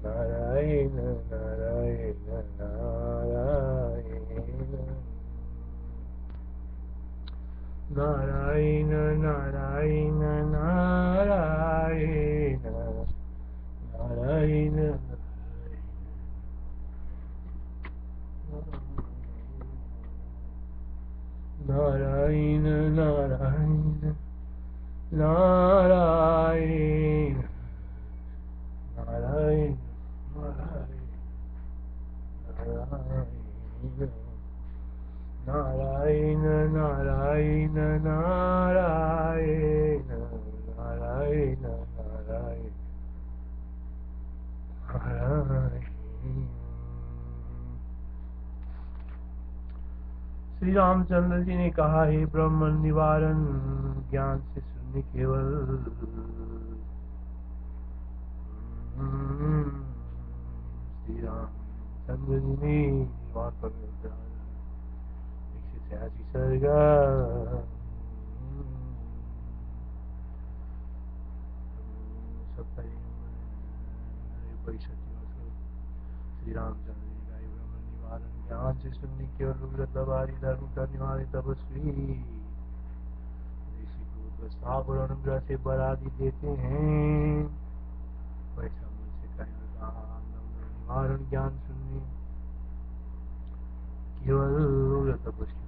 नारायण नारायण नारायण नारायण नारायण नारायण नारायण नारायण नारायण नारायण नारायण नारायण नारायण नारायण नारायण नारायण श्री रामचंद्र जी ने कहा, हे ब्रह्म निवारण ज्ञान से शून्य केवल श्री रामचंद्र जी ने निवार पर 186 सर्ग श्री रामचंद्र जी का ब्रह्म निवारण ज्ञान से शून्य केवल रुद्र तवारी धर्म करने वाले तपस्वी ऋषि को प्रस्ताव और अनुग्रह से बरादी देते हैं, वैसा मुझसे निवारण ज्ञान शून्य केवल रुद्र तपस्वी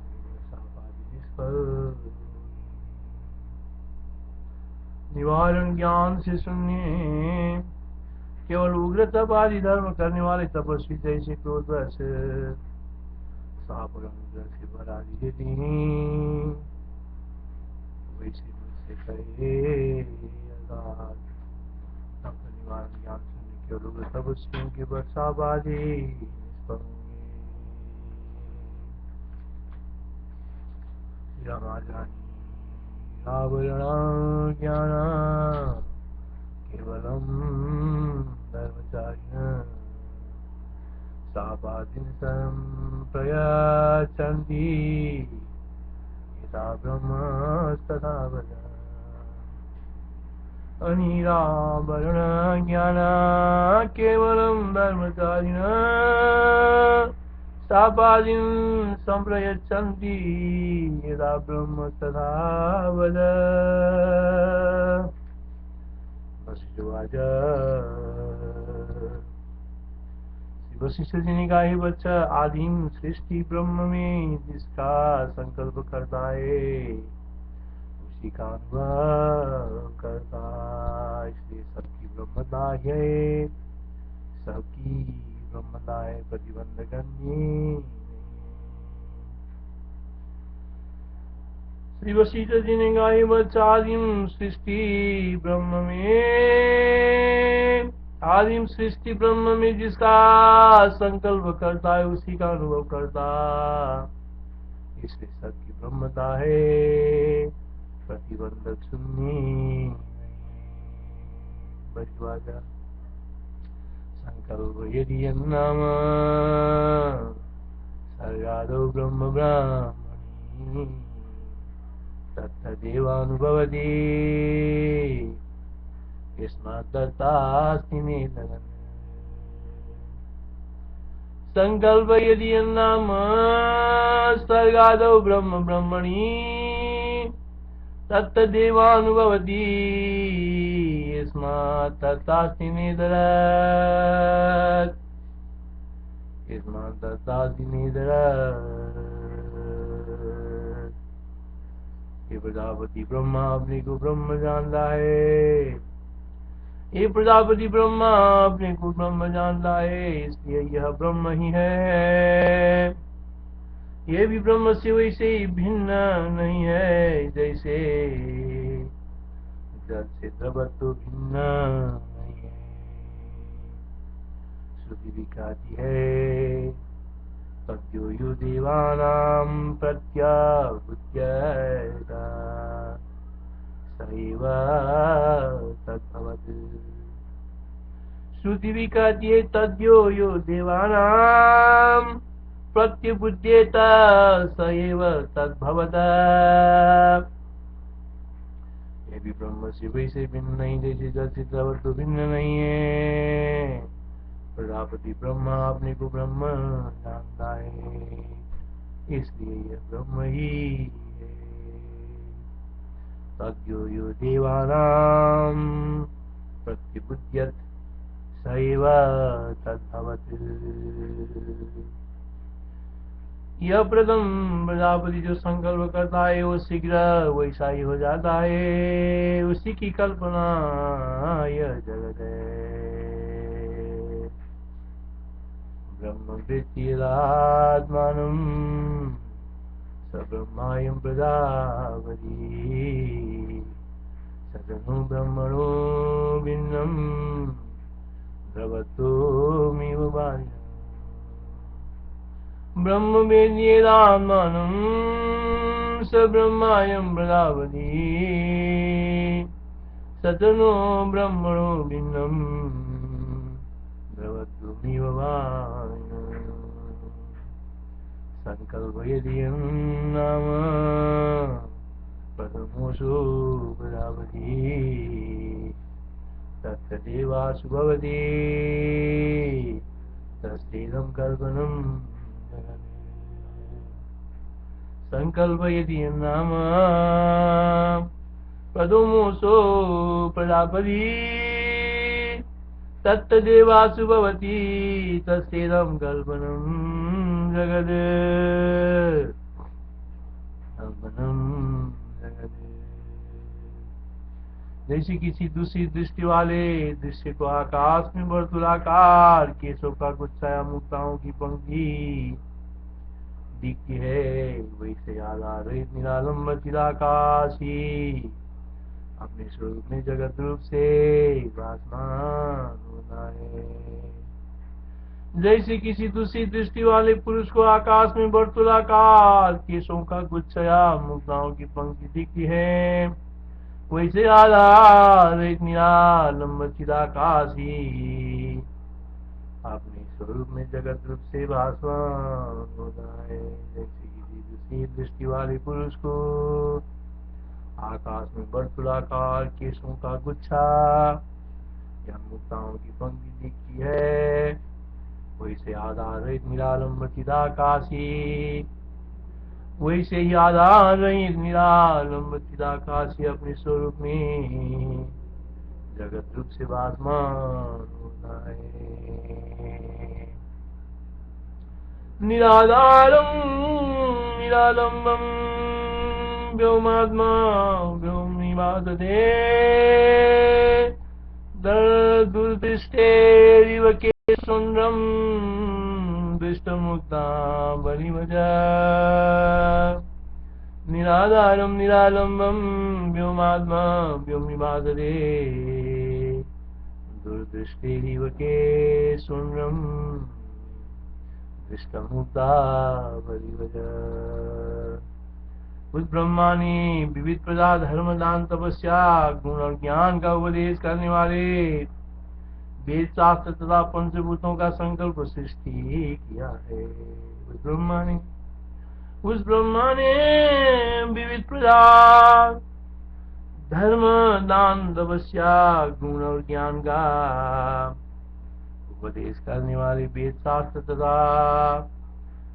निष्फल निवारण ज्ञान से शून्य केवल उग्र तप आदि धर्म करने वाले तपस्वी जैसे क्रोध साप और अनुग्रह से बरादी देती हैं, वैसे मुझसे कहे निवारण ज्ञान शून्य केवल उग्र तपस्वियों के बरसाव आदि रावण ज्ञान केवलम धर्मचारिण सापादिन संप्रयच्छन्ति यथा ब्रह्मस्तथा वद अनिरावरण ज्ञान केवलम धर्मचारिण सापादिन संप्रयच्छन्ति यथा ब्रह्मस्तथा वद। वशिष्ठ जी ने कहा, हे बच्चा, आदिम सृष्टि ब्रह्म में जिसका संकल्प करता है उसी का अनुभव करता, इसलिए सबकी ब्रह्मता है, सबकी ब्रह्मता है प्रतिबंध करनी। श्री वशिष्ठ जी ने कहा, हे बच्चा, आदिम सृष्टि ब्रह्म में आदिम सृष्टि ब्रह्म में जिसका संकल्प करता है उसी का अनुभव करता, इसलिए सबकी ब्रह्मता है प्रतिबंधक शून्य। बजवाजा संकल्प यदि नाम सर्गादो ब्रह्म ब्राह्मणी तत्तदेवानुभवति यस्माद्दत्तास्ति मे लगन। संकल्प यदि नाम सर्गादौ ब्रह्म ब्रह्मणि तत्तदेवानुभवति यस्माद्दत्तास्ति मे ददात् यस्माद्दत्तास्ति मे ददात्। ये प्रजापति ब्रह्मा अपने को ब्रह्म जानता है, ये प्रजापति ब्रह्मा अपने को ब्रह्म जानता है, इसलिए यह ब्रह्म ही है। ये भी ब्रह्म से वैसे ही भिन्न नहीं है जैसे जल से द्रवत्व भिन्न नहीं है। श्रुति भी कहती है, तद्यो यो देवानां प्रत्याहुत्यता सैव तद्भवत्। श्रुति भी कहती है, तद्यो यो देवानां प्रत्युबुध्येत सैव तद्भवत्। ये भी ब्रह्म से वैसे भिन्न नहीं जैसे जल से द्रवत्व भिन्न नहीं है। प्रजापति ब्रह्मा अपने को ब्रह्म जानता है, इसलिए यह ब्रह्म ही है। तद्यो यो देवानां प्रत्युपद्यत सैव तद्भवत्। यह प्रथम प्रजापति जो संकल्प करता है वो शीघ्र वैसा ही हो जाता है, उसी की कल्पना यह जगत है। ब्रह्म वृत्तिरात्मानं स ब्रह्मायं प्रजापति सतनु ब्रह्मणो भिन्नं द्रवतोमिव बाह्यम्। ब्रह्म वेद्येदात्मानं स ब्रह्मायं प्रजापति सतनो ब्रह्मणो भिन्नं द्रवतोमिव बाह्यम्। संकल्पयति नाम प्रथमोऽसो प्रजापति तत्तदेवासु भवति तस्तेदं कल्पनं जगत्। संकल्पयति नाम प्रथमोऽसो प्रजापति तत्तदेवासु भवति तस्तेदं कल्पनं जगत्। जैसे किसी दूसरी दृष्टि वाले दृश्य को आकाश में वर्तुलाकार केशों का गुच्छा या मुक्ताओं की पंक्ति दिखती है, वैसे आधार निरालंब चिदाकाशी अपने स्वरूप में जगत रूप से भासमान होता है। जैसे किसी दूसरी दृष्टि वाले पुरुष को आकाश में वर्तुलाकार केशों का गुच्छा या मुक्ताओं की पंक्ति दिखती है, वैसे आधार एक निरालंब चिदाकाशी अपने स्वरूप में जगत रूप से भासमान होता है। जैसे किसी दूसरी दृष्टि वाले पुरुष को आकाश में वर्तुलाकार केशों का गुच्छा या मुक्ताओं की पंक्ति दिखती है, वैसे आधार एक निरालंब चिदाकाशी वैसे ही आधार रहित निरालंब चिदाकाशी अपने स्वरूप में जगत रूप से भासमान होता है। निराधारं निरालंबं व्योमात्मा व्योमनिवासते दुर्दृष्टेरिव केशुन्द्रं दृष्टमुक्ता बलिवज। निराधारं निरालंबं व्योमात्मा व्योमनिवासते दुर्दृष्टेरिव केशुन्द्रं दृष्टमुक्ता बलिवज। उस ब्रह्मा ने विविध प्रकार धर्म दान तपस्या गुण और ज्ञान का उपदेश करने वाले वेद शास्त्र तथा पंचभूतों का संकल्प सृष्टि किया है। उस ब्रह्मा ने विविध प्रकार धर्म दान तपस्या गुण और ज्ञान का उपदेश करने वाले वेद शास्त्र तथा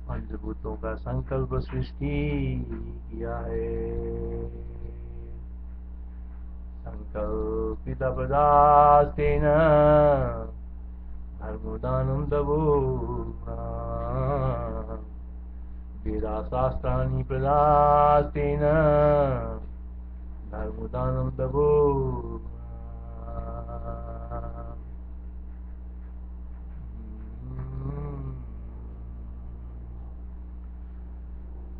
पंचभूतों का संकल्प सृष्टि किया है। संकल्पित पदार्थेन धर्मदानं तपोना वेदाशास्त्राणि प्रदास्तेन धर्मदानं तपोना।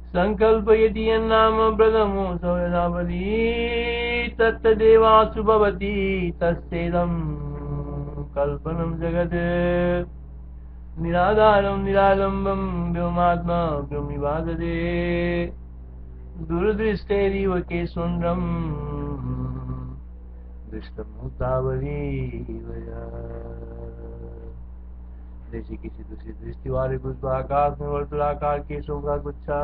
संकल्पयति यन्नाम प्रथमो प्रजापति तत्तदेवासु भवति तस्तेदं कल्पनं जगत्। निराधारं निरालंबं व्योमात्मा व्योमनिवासते दूरदृष्टेरिव केशुन्द्रं दृष्टमुक्ता बलिवज। जैसे किसी दूसरी दृष्टि वाले पुष्प आकाश में वर्तुलाकार केशों का गुच्छा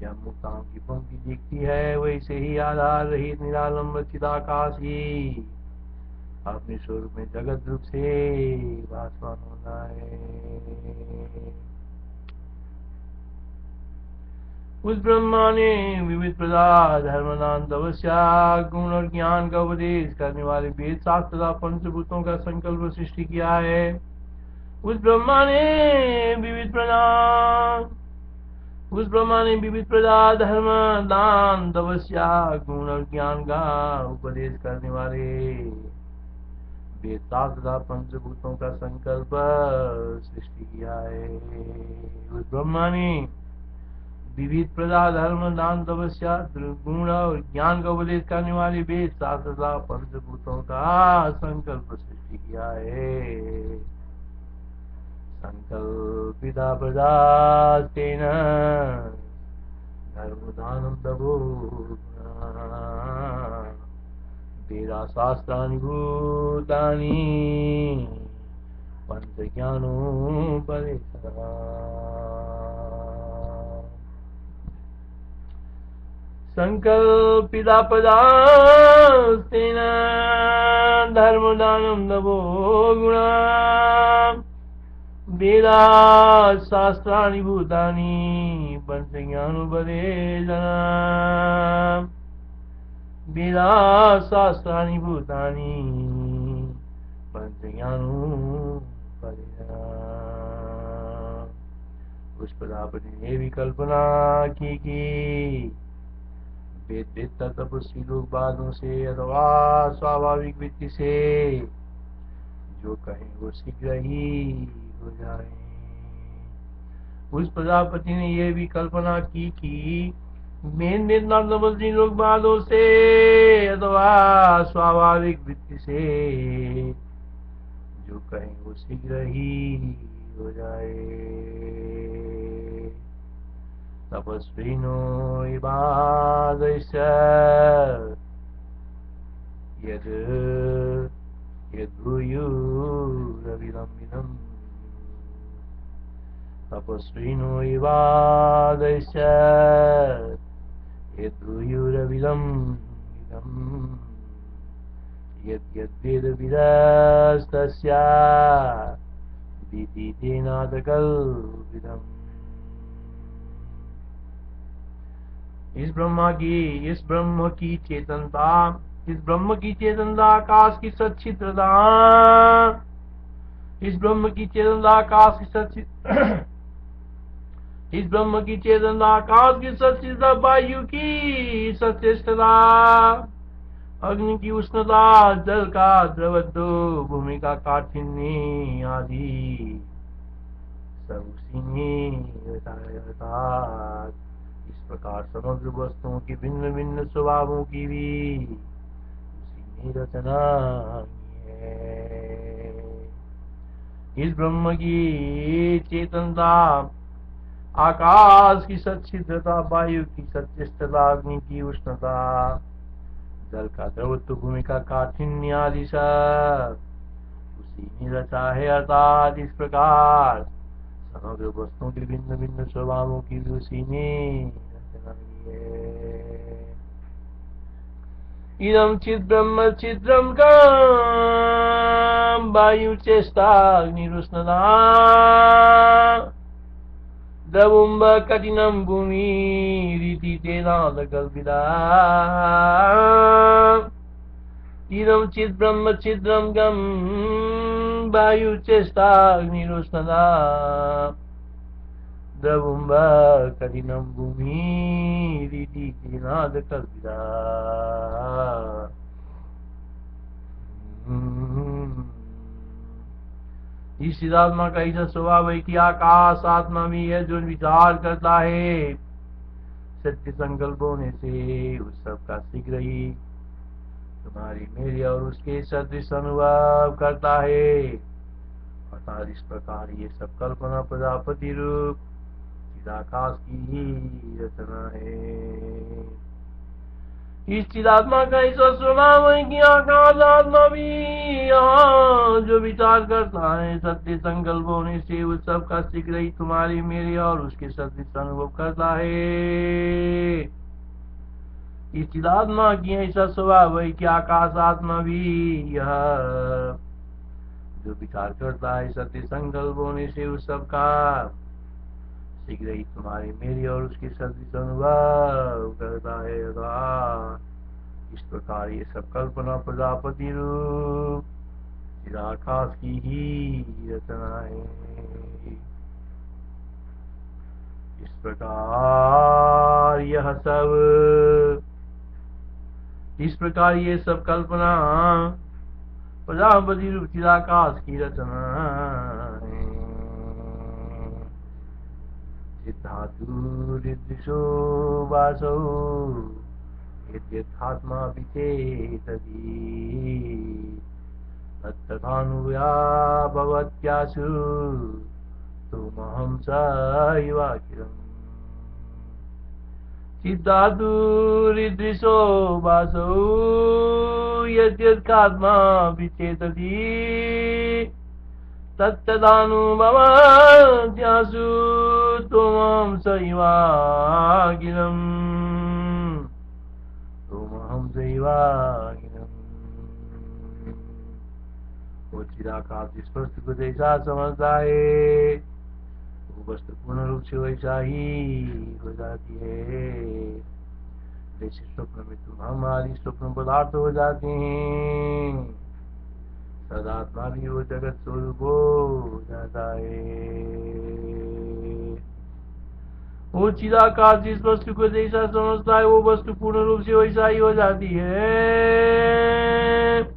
या मुक्ताओं की पंक्ति दिखती है, वैसे ही आधार रहित निरालंब चिदाकाशी अपने स्वरूप में जगत रूप से भासमान होना है। उस ब्रह्मा ने विविध प्रकार धर्म दान तपस्या गुण और ज्ञान का उपदेश करने वाले वेद शास्त्र तथा पंचभूतों का संकल्प सृष्टि किया है। उस ब्रह्मा ने विविध प्रकार धर्म दान तपस्या गुण और ज्ञान का उपदेश करने वाले वेद शास्त्र तथा पंचभूतों का संकल्प सृष्टि किया है। उस ब्रह्मा ने विविध प्रकार धर्म दान तपस्या गुण और ज्ञान का उपदेश करने वाले वेद शास्त्र तथा पंचभूतों का संकल्प सृष्टि किया है। संकल्पिता प्रदास्तेन धर्म दानम तपो वेदा शास्त्राणि भूतानि पंचज्ञानोपदेशः। संकल्पिता पदास्तेन धर्म दानम तपो गुणा वेदा शास्त्राणि भूतानि पंचज्ञानोपदेशः। वेदा शास्त्राणि भूतानि पंचज्ञानोपदेशः। उस प्रजापति ने भी कल्पना की वेद वेत्ता तपस्वी लोग बादों से अथवा स्वाभाविक वृत्ति से जो कहें वो शीघ्र ही हो जाए। उस प्रजापति ने यह भी कल्पना की कि मेन वेदना तपस्वी लोग बादों से अथवा स्वाभाविक वृत्ति से जो कहें वो शीघ्र ही हो जाए। तपस्विनो इबादस्य यद् यद्भूयुरविलम्बिनम्। तपस्विनो इबादस्य यद्भूयुरविलम्बिनम्। यद्यद्वेदविदस्तस्य विदितेनादकल्पितम्। इस ब्रह्म की चेतनता आकाश की सच्चित्रता इस ब्रह्म की चेतनता आकाश की सच्चित्रता वायु की सचेष्टता अग्नि की उष्णता जल का द्रवत्व भूमि का काठिन्य आदि सब उसी ने बताया। इस प्रकार समग्र वस्तुओं की भिन्न भिन्न स्वभावों की भी उसी ने रचना की है। इस ब्रह्म की चेतनता आकाश की सच्चित्रता वायु की सचेष्टता अग्नि की उष्णता जल का द्रवत्व भूमि का काठिन्य आदि सब उसी ने रचा है। अर्थात इस प्रकार समग्र वस्तुओं के भिन्न भिन्न स्वभावों की भी उसी ने रचना की है। इदं चिद्ब्रह्म चिद्रं काम वायु चेष्टा अग्निरुष्णता द्रवुम्ब कठिनं भूमि रीति तेनादकल्पिता। इदं चिद्ब्रह्म चिद्रं गम वायु चेष्टा अग्निरुष्णता द्रवुम्ब कठिनं भूमि रीति तेनादकल्पिता। इस चिदात्मा का ऐसा स्वभाव है कि आकाश आत्मा भी है जो विचार करता है। सत्य संकल्प होने से उस सब का शीघ्र ही तुम्हारी मेरी और उसके सदृश अनुभव करता है। अर्थात इस प्रकार ये सब कल्पना प्रजापति रूप चिदाकाश की ही रचना है। इस चिदात्मा का ऐसा स्वभाव है कि आकाश आत्मा भी यहाँ जो विचार करता है सत्य संकल्प होने से उस सब का शीघ्र ही तुम्हारी मेरे और उसके सदृश अनुभव करता है। इस चिदात्मा की ऐसा स्वभाव है कि आकाश आत्मा भी यह जो विचार करता है सत्य संकल्प होने से उस सब का शीघ्र ही तुम्हारी मेरी और उसकी सदृश अनुभव करता है। इस प्रकार ये सब कल्पना प्रजापति रूप चिदाकाश की ही रचना है। इस प्रकार ये सब कल्पना प्रजापति रूप चिदाकाश की रचना है। सिद्धातुरिदृशो वासौ यद्यथात्मा विचेतति तत्तथानुभूया भवत्यासु तुमहं सैवाखिलम्। सिद्धातुरिदृशो वासौ यद्यथात्मा विचेतति तत्तदानुभवत्यासु तुमहं सैवाखिलम्। वो चिदाकाश जिस वस्तु को जैसा समझता है वो वस्तु पूर्ण रूप से वैसा ही हो जाती है। जैसे स्वप्न में तुम हमारी स्वप्न पदार्थ हो जाते हैं, सदात्मा भी वो जगत स्वरूप हो जाता है। वो चिदाकाश जिस वस्तु को जैसा समझता है वो वस्तु पूर्ण रूप से वैसा ही हो जाती है।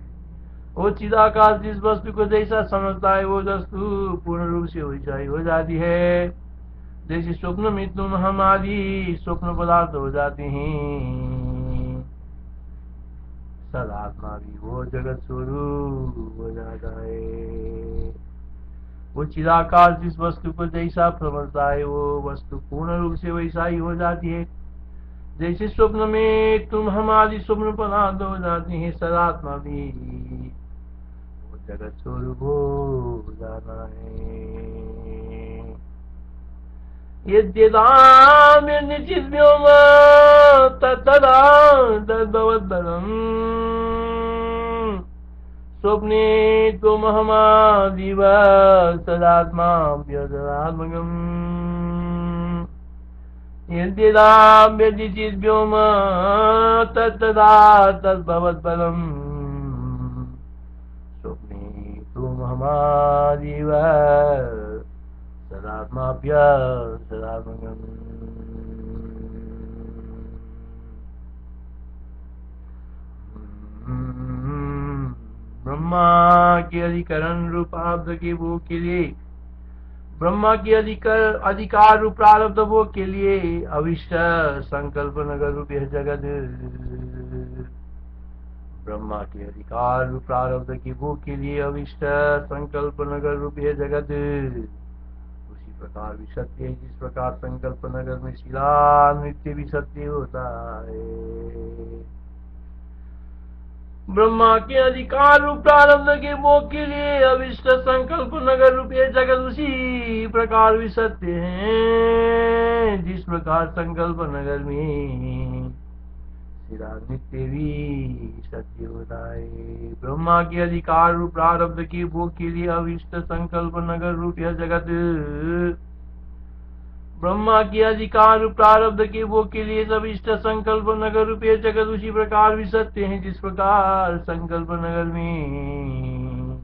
वो चिदाकाश जिस वस्तु को जैसा समझता है वो वस्तु पूर्ण रूप से वैसा ही हो जाती है। जैसे स्वप्न में तुम हमारी स्वप्न पदार्थ हो जाते हैं, सदात्मा भी वो जगत स्वरूप हो जाता है। वो चिदाकाश जिस वस्तु को जैसा समझता है वो वस्तु पूर्ण रूप से वैसा ही हो जाती है। जैसे स्वप्न में तुम हमारी स्वप्न पदार्थ हो जाती है, सदात्मा भी वो जगत स्वरूप हो जाना है। यद्यदाम्यनिचिद्व्योम तत्तदा तद्भवद्बलम्। स्वप्ने त्वमहमादिव सदात्माभ्यसदात्मकम्। यद्यदाम्यनिचिद्व्योम तत्तदा तद्भवद्बलम्। स्वप्ने त्वमहमादिव सदात्माभ्यसदात्मकम्। ब्रह्मा के अधिकरण रूप प्रारब्ध के भोग के लिए, ब्रह्मा के अधिकार रूप प्रारब्ध भोग के लिए अविष्ट संकल्प नगर रूप यह जगत। ब्रह्मा के अधिकार रूप प्रारब्ध के भोग के लिए अविष्ट संकल्प नगर रूप यह जगत उसी प्रकार भी सत्य है जिस प्रकार संकल्प नगर में शिला नृत्य भी सत्य होता है। ब्रह्मा के अधिकार रूप प्रारब्ध के भोग के लिए अविष्ट संकल्प नगर रूप ये जगत उसी प्रकार भी सत्य है जिस प्रकार संकल्प नगर में शिला नित्य भी सत्य होता है। ब्रह्मा के अधिकार रूप प्रारब्ध के भोग के लिए अविष्ट संकल्प नगर रूप यह जगत, ब्रह्मा के अधिकार रूप प्रारब्ध के भोग के लिए सब इष्ट संकल्प नगर रूपये जगत उसी प्रकार भी सत्य है जिस प्रकार संकल्प नगर में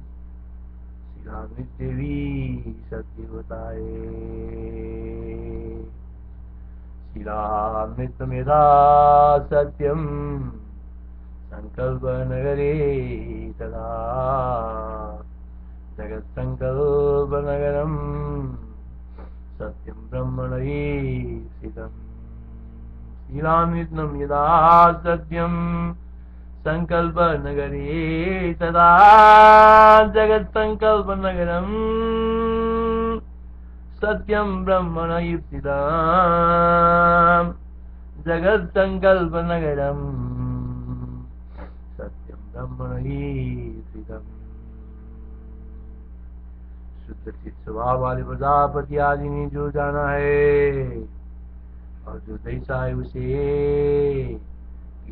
शिला नित्य भी सत्य होता है। शिलामृतम् यथा सत्यम संकल्प नगरे तदा जगत संकल्प नगरम सत्यम ब्रह्मणैसितम्। शिलामृतम् यदा सत्यम संकल्प नगरे तदा जगत संकल्प नगरम् सत्यम ब्रह्मणैसितम्। जगत संकल्प नगरम् सत्यम ब्रह्मणैसितम्। शुद्ध चित्त स्वभाव वाले प्रजापति आदि ने जो जाना है और जो जैसा है उसे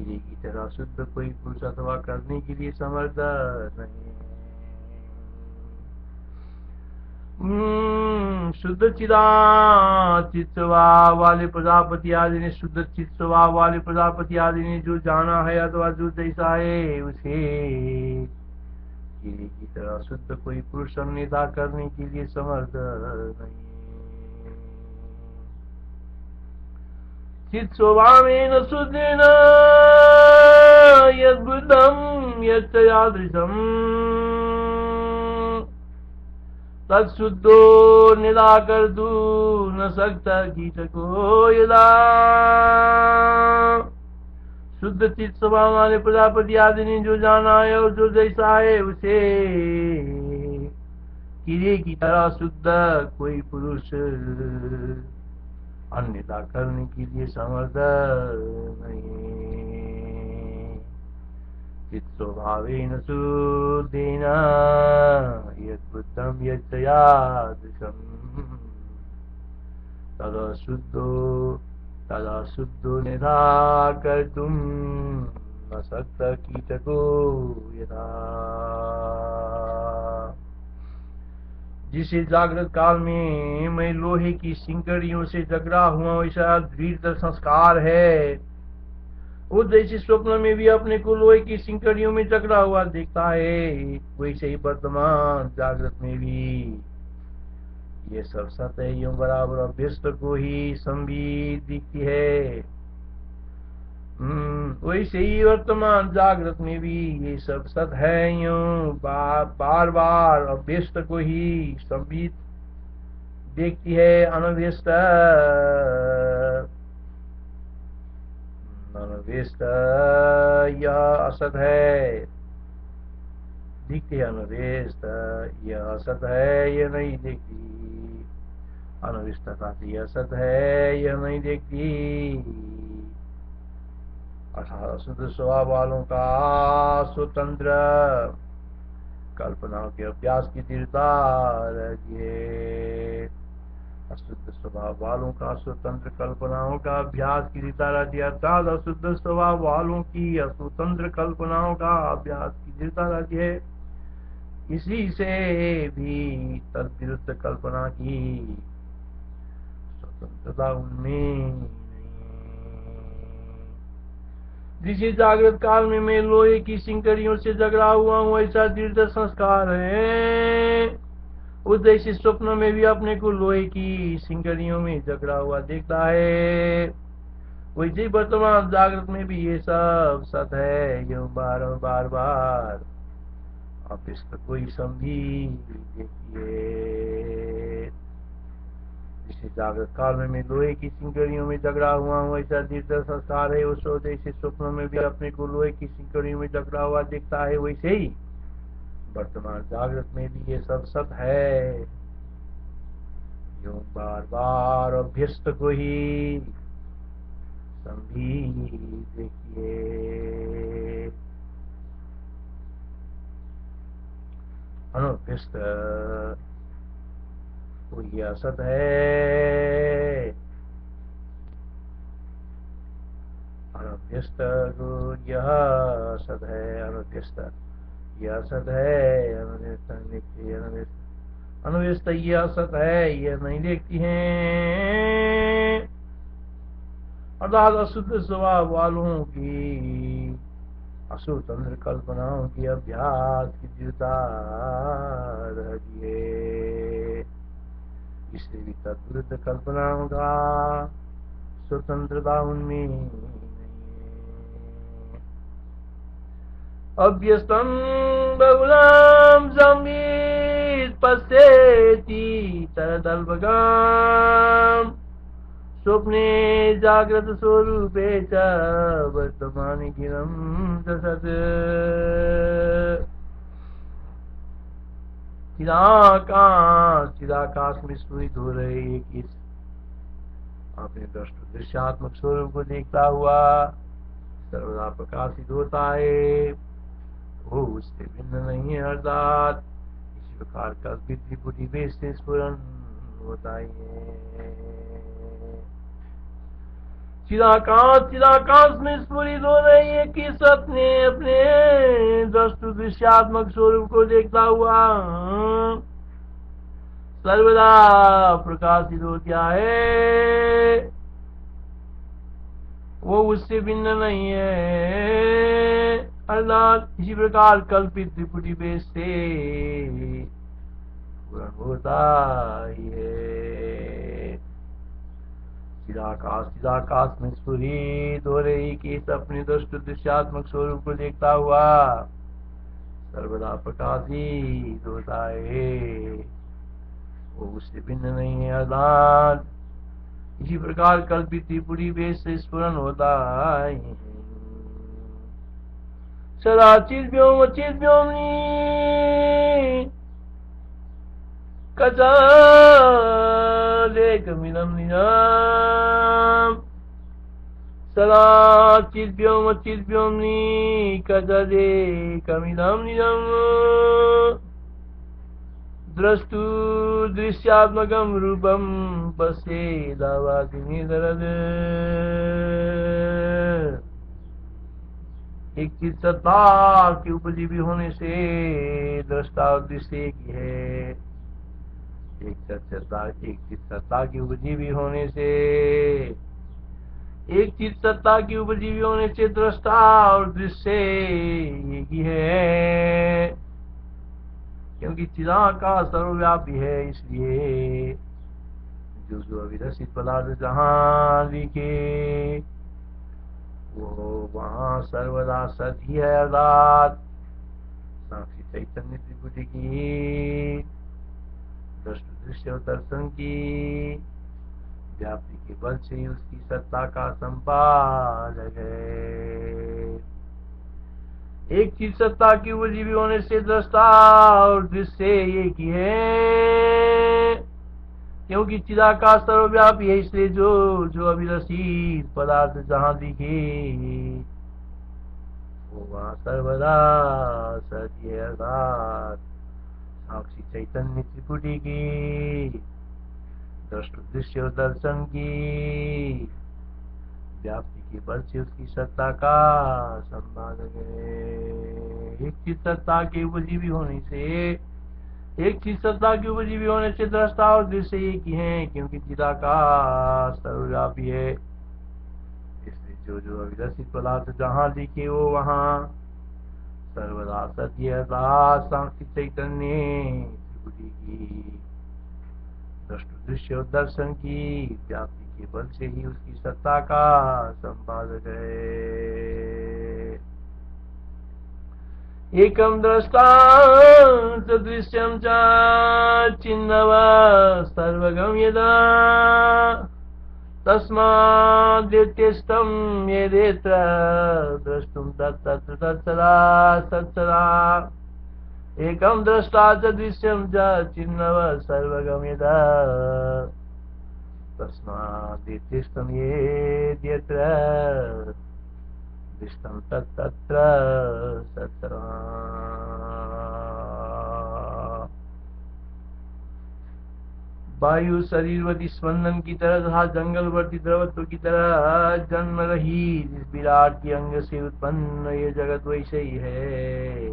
हीरे की तरह शुद्ध कोई पुरुष अथवा करने के लिए समर्थ नहीं। शुद्ध चित स्वभाव वाले प्रजापति आदि ने, शुद्ध चित स्वभाव वाले प्रजापति आदि ने जो जाना है अथवा जो जैसा है उसे हीरे की तरह शुद्ध कोई पुरुष अन्यथा करने के लिए समर्थ नहीं। चित स्वभावेन शुद्धेन यद्बुद्धं यच्च यादृशम् तत्शुद्धो निराकर्तु न सकता कीटको यदा। शुद्ध चित्त स्वभाव वाले प्रजापति आदि ने जो जाना है और जो जैसा है उसे हीरे की तरह शुद्ध कोई पुरुष अन्यथा करने के लिए समर्थ नहीं। चित्स्वभावेन शुद्धेन यद्बुद्धं यच्च यादृशम् तदा शुद्धो निराकर्तुं न शक्तः कीटको यथा। जिसे जागृत काल में मैं लोहे की सिंकड़ियों से जकड़ा हुआ वैसा दृढ़ संस्कार है, वो जैसे स्वप्न में भी अपने को लोहे की सिंकड़ियों में जकड़ा हुआ देखता है, वैसे ही वर्तमान जागृत में भी ये सब सत्य यूं बराबर अभ्यस्त को ही संबित दिखती है। वैसे ही वर्तमान जागृत में भी ये सब सत है यूं बार बार अभ्यस्त को ही संबित देखती है। अनभ्यस्त यह असत है दिखती है, अनभ्यस्त यह असत है यह नहीं देखती। अनविष्टता यह असत है यह नहीं देखती। अर्थात शुद्ध स्वभाव वालों का स्वतंत्र कल्पनाओं के अभ्यास की दृढ़ता रहती है। अशुद्ध स्वभाव वालों का स्वतंत्र कल्पनाओं का अभ्यास की दृढ़ता रहती है। अर्थात अशुद्ध स्वभाव वालों की अस्वतंत्र कल्पनाओं का अभ्यास की दृढ़ता रहती है। इसी से भी तद्विरुद्ध कल्पना की स्वतंत्रता उनमें। जिसे जागृत काल में मैं लोहे की सिंकड़ियों से जकड़ा हुआ हूँ ऐसा दृढ़ संस्कार है, उस जैसे स्वप्न में भी अपने को लोहे की सिंकड़ियों में जकड़ा हुआ देखता है, वैसे वर्तमान जागृत में भी ये सब सत है यूं बार बार आप इसका कोई समझी देखिए। जिसे जागृत काल में मैं लोहे की सिंकड़ियों में जकड़ा हुआ हूँ ऐसा दृढ़ संस्कार है, उस जैसे स्वप्न में भी अपने को लोहे की सिंकड़ियों में जकड़ा हुआ देखता है, वैसे ही वर्तमान जागृत में भी ये सब सत है यूं बार बार अभ्यस्त को ही समझी देखिए। अनभ्यस्त वो ये असत है, अनभ्यस्त को यह असत है, अनभ्यस्त यह असत है, अनभ्यस्त देखती है, अनभ्यस्त यह असत है यह नहीं देखती है। अर्थात अशुद्ध स्वभाव वालों की अस्वतंत्र कल्पनाओं की अभ्यास की दृढ़ता रहती है। इससे भी तद्विरुद्ध कल्पनाओं का स्वतंत्रता उनमें नहीं है। अभ्यस्तम बहुलाम संबित पश्येति तदल्पगाम स्वप्ने जागृत स्वरूपे च वर्तमाने गिरं सत। चिदाकाश में स्फुरित हो रहे एक इस अपने दृश्यात्मक स्वरूप को देखता हुआ सर्वदा प्रकाशित होता है, वो उससे भिन्न नहीं है। अर्थात इस प्रकार का त्रिपुटी वेश से स्फुरन होता ही है। चिदाकाश में स्फुरित हो रही है कि सपने अपने दृष्टु दृश्यात्मक स्वरूप को देखता हुआ सर्वदा प्रकाशित होता है, वो उससे भिन्न नहीं है। अर्थात इसी प्रकार कल्पित त्रिपुटी वेश से पूर्ण होता ही है। चिदाकाश में स्फुरित हो रही कि इस अपने दृष्ट दृश्यात्मक स्वरूप को देखता हुआ सर्वदा प्रकाशित होता है, वो उससे भिन्न नहीं है। अर्थात इसी प्रकार कल्पित त्रिपुटी वेश से स्फुरन होता है। सदा चिद व्योमनी कचालेकमिदं निजम्, सदा चिद्व्योमनि कचालेकमिदं निजम्, द्रष्टु दृश्यात्मकं रूपं पश्येदावाति निदरद्। एक चीज सत्ता की उपजीवी होने से दृष्टा और दृश्य एक ही है। एक चीज सत्ता की उपजीवी होने से, एक चीज सत्ता की उपजीवी होने से दृष्टा और दृश्य एक ही है, क्योंकि चिदाकाश सर्वव्यापी है। इसलिए जो जो अविरसित पदार्थ जहां दिखे वो वहां सर्वदा सत ही है। अर्थात साक्षी चैतन्य त्रिपुटी की दृष्ट दृश्य दर्शन की व्याप्ति के बल से उसकी सत्ता का संपादक है। एक चीज सत्ता की उपजीवी होने से दृष्टा और दृश्य एक ही है, क्योंकि चिदाकाश सर्वव्यापी है। इसलिए जो जो अविरसित पदार्थ जहां दिखे वो वहां सर्वदा सत्य। अर्थात साक्षी चैतन्य त्रिपुटी की दृष्ट दृश्य दर्शन की व्याप्ति के बल से उसकी सत्ता का संपादक है। एक चीज सत्ता के उपजीवी होने से, एक चीज सत्ता की उपजीवी होने से दृष्टा और दृश्य एक ही है, क्योंकि चिदाकाश सर्वव्यापी है। इसलिए जो जो अविरसित पदार्थ जहां दिखे वो वहां सर्वदा सत्य। साक्षी चैतन्य त्रिपुटी की दृष्ट दृश्य दर्शन की व्याप्ति के बल से ही उसकी सत्ता का संपादक है। एकम दृष्टा दृश्यम च चिन्नव सर्वगम यदा, तस्माद्यत्यस्तं यदेत्र द्रष्टुं तत्तत्र तत्सदा सत्सदा। एकम दृष्टा च दृश्यम च चिन्नव सर्वगम यदा, तस्माद्यत्यस्तं यदेत्र दृष्टं तत्तत्र सत्सदा। वायु शरीरवती स्पंदन की तरह तथा जंगलवर्ती द्रवत्व की तरह जन्म रही जिस विराट के अंग से उत्पन्न ये जगत वैसे ही है।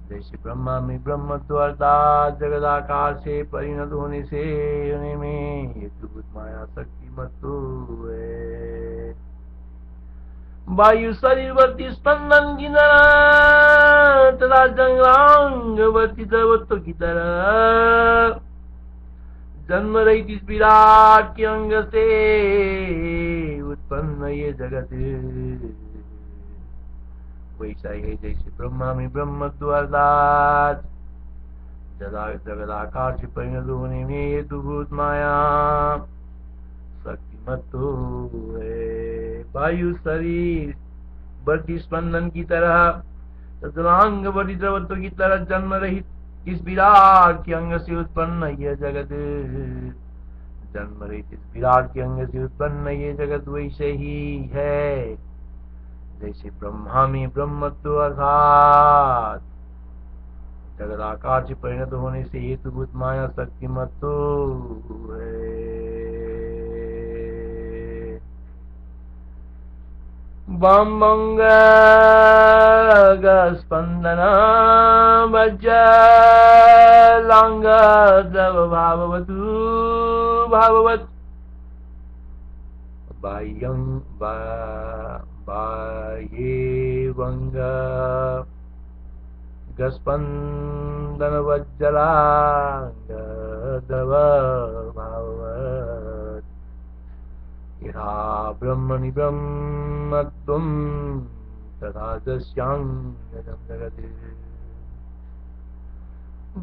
जैसे ब्रह्मा में ब्रह्मत्व अर्थात जगदाकार से परिणत होने से होने में हेतुभूत माया शक्ति मत्तु है। वायु शरीरवर्ती स्पंदन की तरह तथा जंगलांगवर्ती द्रवत्व की तरह जन्म रहित इस विराट के अंग से उत्पन्न ये जगत वैसा ही है। जैसे ब्रह्मा में ब्रह्मत्व अर्थात जगदाकार से परिणत होने में हेतुभूत माया शक्तिमत्तो है। वायु शरीर बढ़ती स्पंदन की तरह तदलांग बढ़ी द्रवत्व की तरह जन्म रहित इस विराट के अंग से उत्पन्न यह जगत, जन्म रहित इस विराट के अंग से उत्पन्न ये जगत वैसे ही है। जैसे ब्रह्मा में ब्रह्मत्व अर्थात जगदाकार से परिणत होने से हेतुभूत माया शक्तिमत्तो है। बम बंग स्पंदन वज्रलांग द्रव भाववतु भाववत बाह्यं बाह्ये वंग स्पंदन वज्रलांग द्रव भाववत यथा ब्रह्मणि ब्रह्मत्वं तथा दस्याङ्गजं जगत्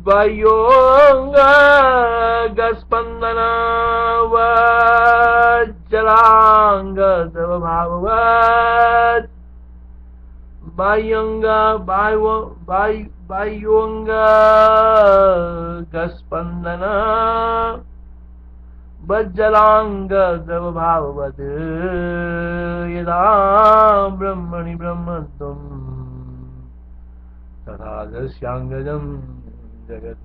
वायोऽङ्गस्पन्दन वज्राङ्गद्रवभाववत् वायोऽङ्गस्पन्दन वज्जलाङ्गद्रवभाववत् यदा ब्रह्मणि ब्रह्मत्वं तथा दस्याङ्गजं जगत्।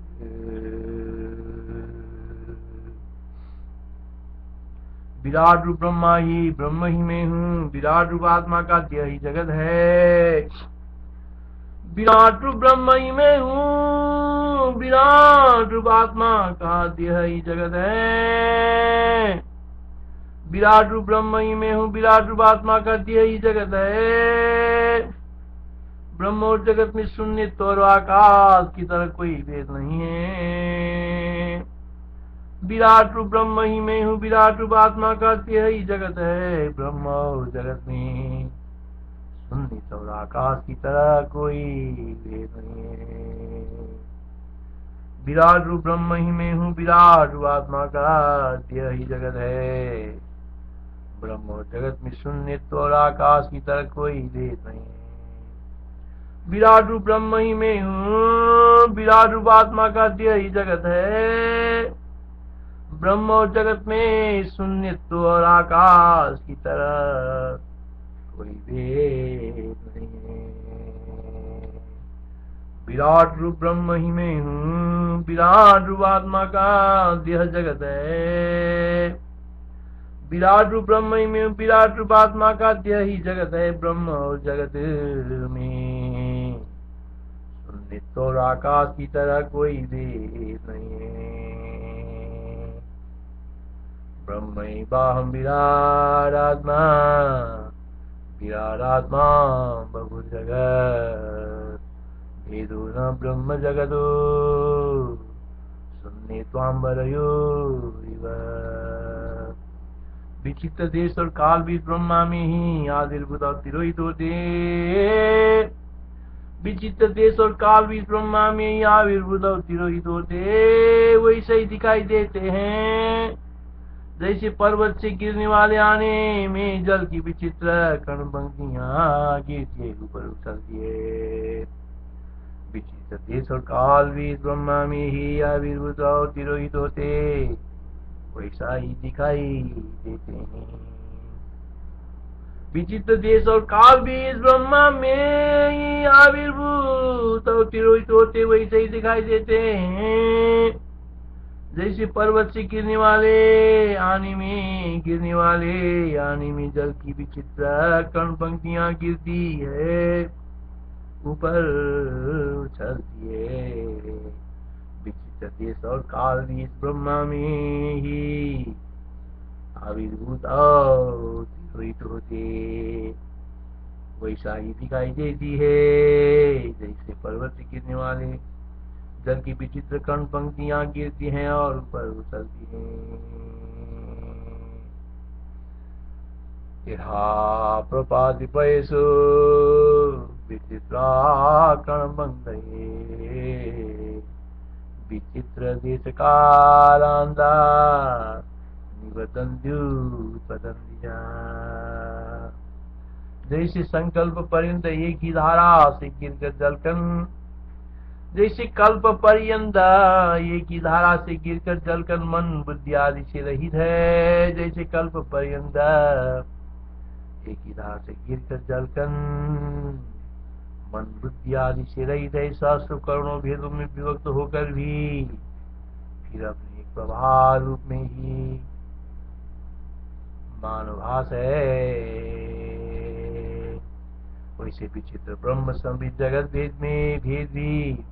विराट रूप ब्रह्मा ही ब्रह्म ही मैं हूँ, विराट रूप आत्मा का देह ही जगत है। विराट रूप ब्रह्म ही मैं हूँ, विराट रूप आत्मा का देह ही जगत है। विराट रूप ब्रह्म ही मैं हूँ, विराट रूप आत्मा का देह ही जगत है। ब्रह्म और जगत में शून्य और आकाश की तरह कोई भेद नहीं है। विराट रूप ब्रह्म ही मैं हूँ, विराट रूप आत्मा का देह ही जगत है। ब्रह्म और जगत में शून्य और आकाश की तरह कोई भेद नहीं है। विराट रूप ब्रह्म ही मैं हूँ, विराट रूप आत्मा का देह ही जगत है। ब्रह्म और जगत में शून्य और आकाश की तरह कोई भेद नहीं है। विराट रूप ब्रह्म ही मैं हूँ, विराट रूप आत्मा का देह ही जगत है। ब्रह्म और जगत में शून्यत्व और आकाश की तरह कोई भेद नहीं है। विराट रूप ब्रह्म ही मैं हूँ, विराट रूप आत्मा का देह जगत है। विराट रूप ब्रह्म ही में विराट रूप आत्मा का देह ही जगत है। ब्रह्म और जगत में शून्य और आकाश की तरह कोई भेद नहीं है। ब्रह्मैवाहं विरारात्मा विरारात्मा बहुजगत् भेदो न ब्रह्म जगतो शून्ये त्वाम्बरयोरिव। विचित्र देश और काल भी ब्रह्मा में ही आविर्भूत और तिरोहित होते। विचित्र देश और काल भी ब्रह्मा में ही आविर्भूत और तिरोहित होते, वैसे ही दिखाई देते हैं जैसे पर्वत से गिरने वाले आने में जल की विचित्र कण पंक्तियां गिरती ऊपर उछलती है। विचित्र देश और काल भी ब्रह्मा में ही आविर्भूत और तिरोहित होते, वैसा ही दिखाई देते हैं। विचित्र देश और काल भी ब्रह्मा में ही आविर्भूत और तिरोहित होते, वैसे ही दिखाई देते हैं जैसे पर्वत से गिरने वाले आने में जल की विचित्र कण पंक्तियां गिरती है ऊपर उछलती है। विचित्र देश और काल भी इस ब्रह्मा में ही आविर्भूत और तिरोहित होते, वैसा ही दिखाई देती है जैसे पर्वत से गिरने वाले जल की विचित्र कण पंक्तियां गिरती हैं और ऊपर उछलती हैं। यथा प्रपादिपयसु विचित्रा कण पंक्तये विचित्र देश कालांदा निवतन्त्युत्पतन्तिजा। जैसे संकल्प पर्यंत एक ही धारा से गिरकर जलकन, जैसे कल्प पर्यंत एक ही धारा से गिरकर जलकर मन बुद्धि आदि से रहित है, जैसे कल्प पर्यंत एक ही धारा से गिरकर जलकर मन बुद्धि आदि से रहित है। सहस्त्र करोड़ों भेदों में विभक्त होकर भी फिर अपने एक प्रभाव रूप में ही मानवभास है। वैसे विचित्र ब्रह्म संविद जगत भेद में भेद भी,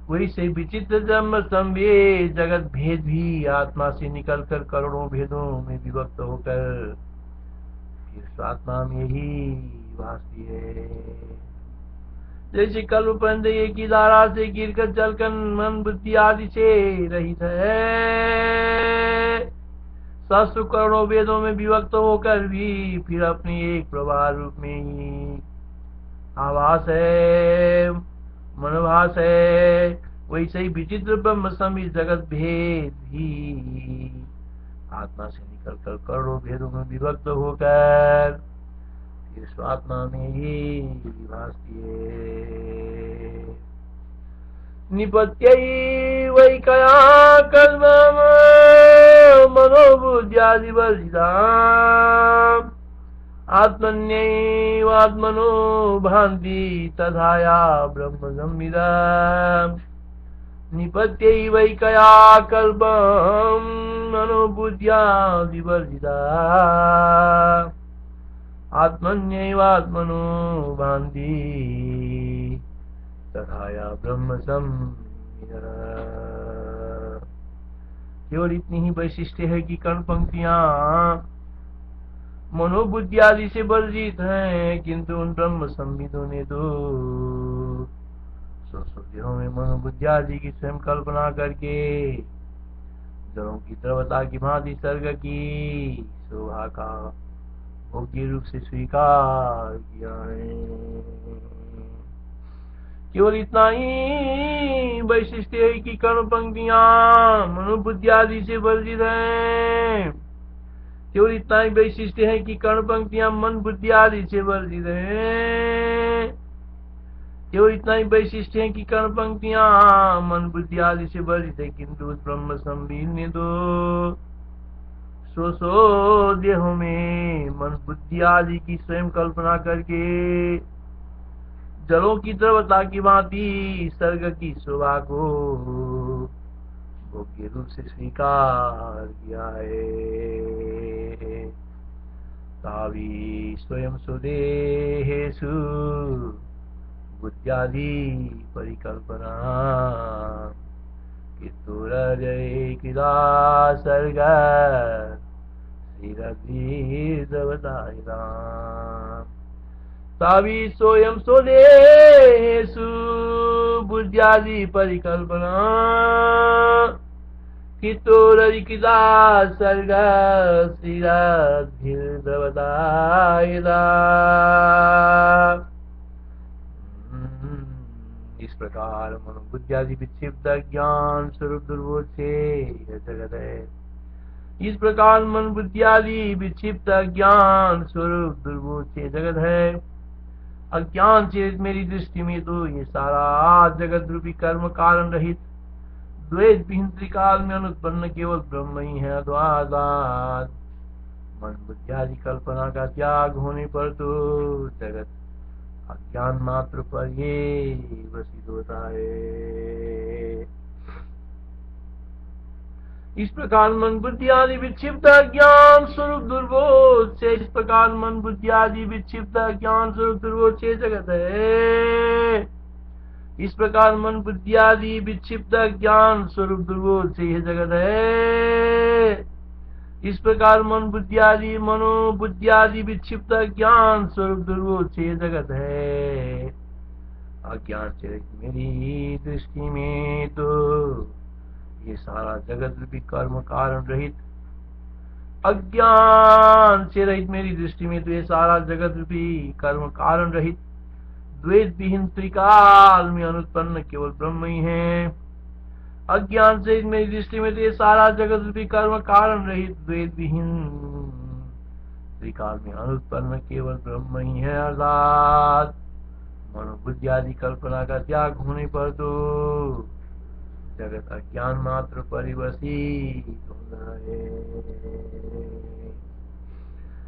वैसे विचित्र ब्रह्म संवेद जगत भेद भी आत्मा से निकलकर करोड़ों भेदों में विभक्त होकर फिर आत्मा में ही भासती है। जैसे कल्प पर्यंत एक ही धारा से गिरकर चलकर मन बुद्धि आदि से रहित है, शास्त्र करोड़ों वेदों में विभक्त होकर भी फिर अपने एक प्रवाह रूप में ही आभास है, मनोभास है। वैसे ही विचित्र ब्रह्म संविद जगत भेद भी आत्मा से निकलकर करोड़ों भेदों में विभक्त होकर फिर स्वात्मा में ही भासती है। निपत्यै वैकया कल्पम मनोबुद्ध्यादिवर्जिताम् आत्मन्यैवात्मनो भान्ति तथाया ब्रह्म संविदाम्। निपत्यै वैकया कल्पम मनोबुद्ध्यादिवर्जिताम् आत्मन्यैवात्मनो भान्ति तथाया ब्रह्म संविदाम्। केवल इतनी ही वैशिष्ट्य है कि कर्ण पंक्तियां मनोबुद्धि आदि से वर्जित हैं, किंतु उन ब्रह्म संविदों ने तो देहों में मनोबुद्धि आदि की स्वयं कल्पना करके जड़ों की द्रवता की भांति सर्ग की शोभा का भोग्य रूप से स्वीकार किया है। केवल इतना ही वैशिष्ट्य है कि कर्ण पंक्तियां मनोबुद्धि आदि से वर्जित हैं। केवल इतना ही वैशिष्ट्य है कि कर्ण पंक्तियां मन बुद्धि आदि से वर्जित हैं। केवल इतना ही वैशिष्ट्य है कि कर्ण पंक्तियां मन बुद्धि आदि से वर्जित है, किंतु उस ब्रह्म संविद ने तो सो देहों में मन बुद्धि आदि की स्वयं कल्पना करके जलों की द्रवता की भांति सर्ग की शोभा को भोग्य रूप से स्वीकार किया है। तावी स्वयं सुदेहेषु बुद्ध्यादि परिकल्पना कितुरजय कृदा सर्ग श्रीरग्रीर्दवतायिनाम्। तावी सोयम सोदेहेषु बुद्ध्यादि परिकल्पना कितोररिकिता सर्ग श्रीरग्रीर्दवतायिनाम्। इस प्रकार मनोबुद्ध्यादि विक्षिप्त ज्ञान स्वरूप दुर्बोध से यह जगत है। इस प्रकार मन बुद्धियादि विक्षिप्त ज्ञान स्वरूप दुर्बोध से जगत है। अज्ञान से मेरी दृष्टि में तो ये सारा जगत रूपी कर्म कारण रहित द्वैत विहीन त्रिकाल में अनुत्पन्न केवल ब्रह्म ही है, अद्वादात। मन बुद्धियादि कल्पना का त्याग होने पर तो जगत अज्ञान मात्र पर ये वसित होता है। इस प्रकार मन बुद्धि आदि विक्षिप्त ज्ञान स्वरूप दुर्बोध से, इस प्रकार मन बुद्धि आदि विक्षिप्त ज्ञान स्वरूप दुर्बोध से जगत है। इस प्रकार मन बुद्धि आदि विक्षिप्त ज्ञान स्वरूप दुर्बोध से यह जगत है। इस प्रकार मन बुद्धि आदि मनो बुद्धि आदि विक्षिप्त ज्ञान स्वरूप दुर्बोध से जगत है। अज्ञान से मेरी दृष्टि में तो ये सारा जगत रूपी कर्म कारण रहित, अज्ञान से रहित मेरी दृष्टि में तो ये सारा जगत रूपी कर्म कारण रहित द्वैत विहीन त्रिकाल में अनुत्पन्न केवल ब्रह्म ही है। अज्ञान से मेरी दृष्टि में तो ये सारा जगत रूपी कर्म कारण रहित द्वैत विहीन त्रिकाल में अनुत्पन्न केवल ब्रह्म ही है, अर्थात मनोबुद्धि आदि कल्पना का त्याग होने पर तो जगत अज्ञान मात्र परिवसित होना है।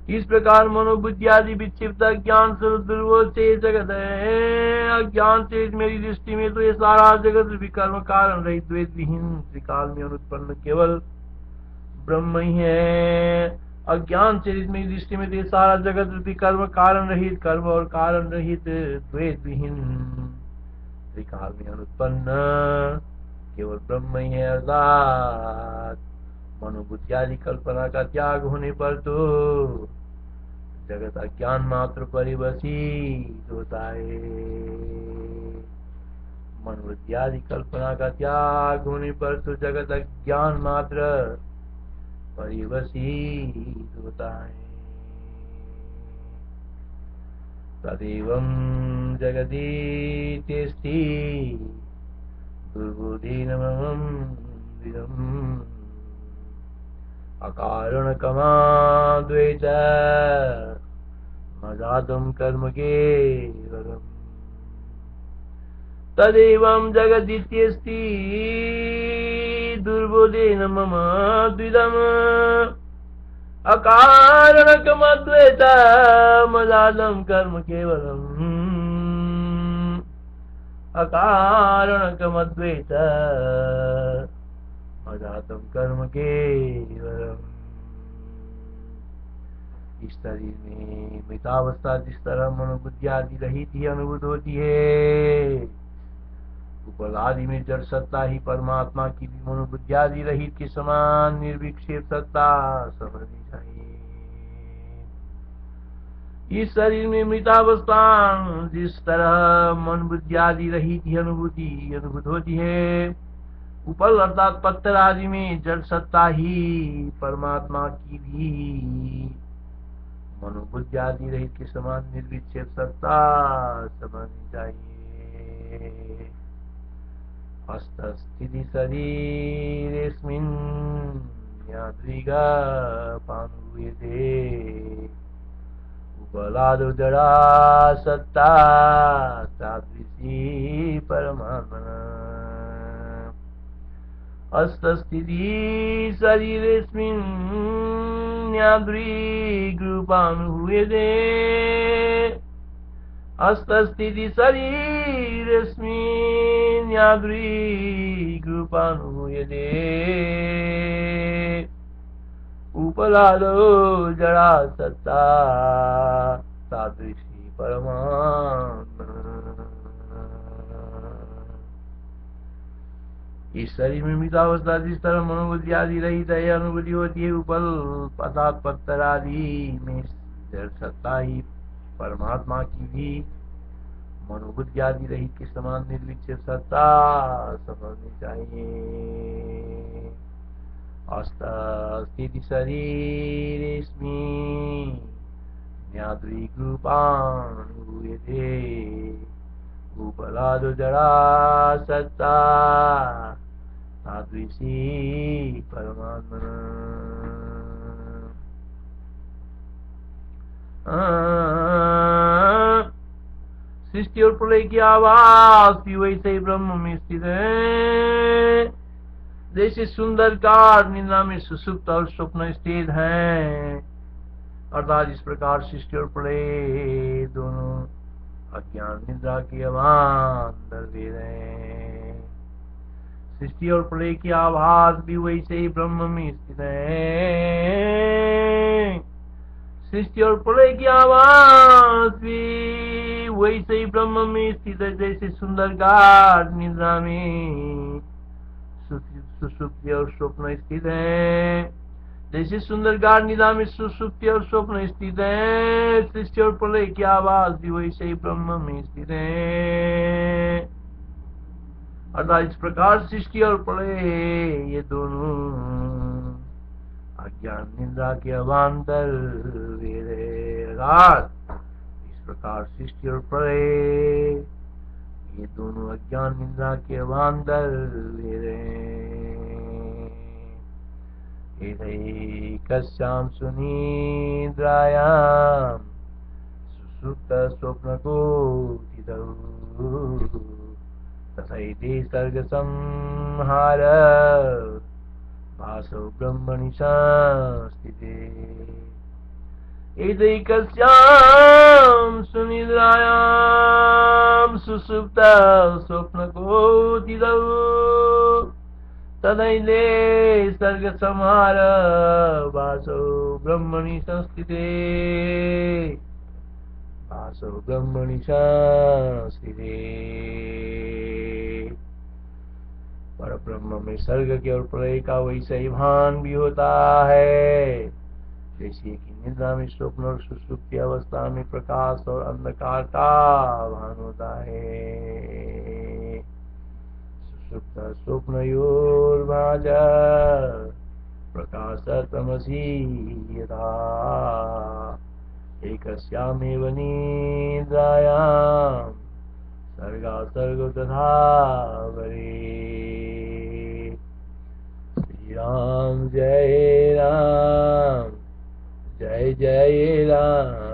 इस प्रकार मनोबुद्धि आदि विक्षिप्त ज्ञान स्वरूप दुर्बोध से जगत है। अज्ञान से मेरी दृष्टि में तो ये सारा जगत रूपी कर्म कारण रहित द्वैत विहीन त्रिकाल में अनुत्पन्न केवल ब्रह्म ही है, अज्ञान से में दृष्टि में ये सारा जगत रूपी कर्म कारण रहित कर्म और कारण रहित द्वैत विहीन त्रिकाल में अनुत्पन्न केवल ब्रह्म ही है। अर्थात मनोबुद्धि आदि कल्पना का त्याग होने पर तो जगत अज्ञान मात्र परिवसित होता है। मनोबुद्धि आदि कल्पना का त्याग होने पर तो जगत अज्ञान मात्र परिवसित होता है। तदेवं जगदीत्यस्ति दुर्बुद्धीनमं विदम् अकारणकमाद्वैत मजातं कर्म केवलम्। तदेवं जगदीत्यस्ति दुर्बोधेन मम द्विदम् अकारणकमद्वैत मदालं कर्म केवलम्। अकारणकमद्वैत मदातं कर्म केवलम्। इस शरीर में मृतावस्था जिस तरह मनोबुद्धि आदि रहित ही अनुभूत होती है, उपल आदि में जड़ सत्ता ही परमात्मा की भी मनोबुद्धि आदि रहित के समान निर्विक्षेप सत्ता समझनी चाहिए। इस शरीर में मृतावस्था जिस तरह मन बुद्धि आदि रहित ही अनुभूत होती है, उपल अर्थात पत्थर आदि में जड़ सत्ता ही परमात्मा की भी मनोबुद्धि आदि रहित के समान निर्विक्षेप सत्ता समझनी चाहिए। हस्तस्थिति शरीरेऽस्मिन् यादृगापानुयते उपलादो जड़ा सत्ता तादृशी परमात्मना। हस्तस्थिति शरीरेऽस्मिन् यादृग्रूपानुभूयते हस्तस्थिति शरीरेऽस्मिन् यादृग्रूपानुभूयते उपलादो जड़ा सत्ता तादृशी परमात्मा। इस शरीर में मृतावस्था जिस तरह मनोबुद्धि आदि रहित है अनुभूति होती है, उपल अर्थात पत्थर आदि में जड़ सत्ता ही परमात्मा की भी मनोबुद्धि आदि रहित के समान निर्विक्षेप सत्ता समझनी चाहिए। अस्थिति शरीरेऽस्मिन् यादृग्रूपानुभूयते उपलादो जड़ा सत्ता तादृशी परमात्मना। सृष्टि और प्रलय की आवाज भी वैसे ही ब्रह्म में स्थित है, जैसे सुंदर कार निद्रा में सुसुप्त और स्वप्न स्थित है। अर्थात इस प्रकार सृष्टि और प्रलय दोनों अज्ञान निद्रा की अभांतर दे रहे हैं। सृष्टि और प्रलय की आभास भी वैसे ही ब्रह्म में स्थित है। सृष्टि और प्रलय की आवाज भी वैसे ही ब्रह्म में स्थित है, जैसे सुंदर गाढ़ निद्रा में सुसुप्ति और स्वप्न स्थित है। जैसे सुंदर गाढ़ निद्रा में सुसुप्ति और स्वप्न स्थित है, सृष्टि और प्रलय की आवाज भी वैसे ही ब्रह्म में स्थित है। अर्थात इस प्रकार सृष्टि और प्रलय ये दोनों अज्ञान निद्रा के अवान्तर वेद है। अर्थात इस प्रकार सृष्टि और प्रलय ये दोनों अज्ञान निद्रा के अवान्तर वेद हैं। एकैकस्यां सुनिद्रायां सुसुप्त स्वप्नकोटितौ तथैते सर्गसंहार भासो ब्रह्मणि संस्थिते। एकैकस्यां सुनिद्रायां सुसुप्त स्वप्नकोटितौ तदैले सर्ग संहार वासो ब्रह्मणि संस्थिते वासो ब्रह्मणि संस्थिते। पर ब्रह्म में सर्ग के और प्रलय का वैसा ही भान भी होता है जैसे कि निद्रा में स्वप्न और सुषुप्ति अवस्था में प्रकाश और अंधकार का भान होता है। सुषुप्त स्वप्नयोर्भाज प्रकाशतमसि यथा एकस्यामेव निद्रायां सर्गासर्गो तथा वरे। श्री राम जय जय राम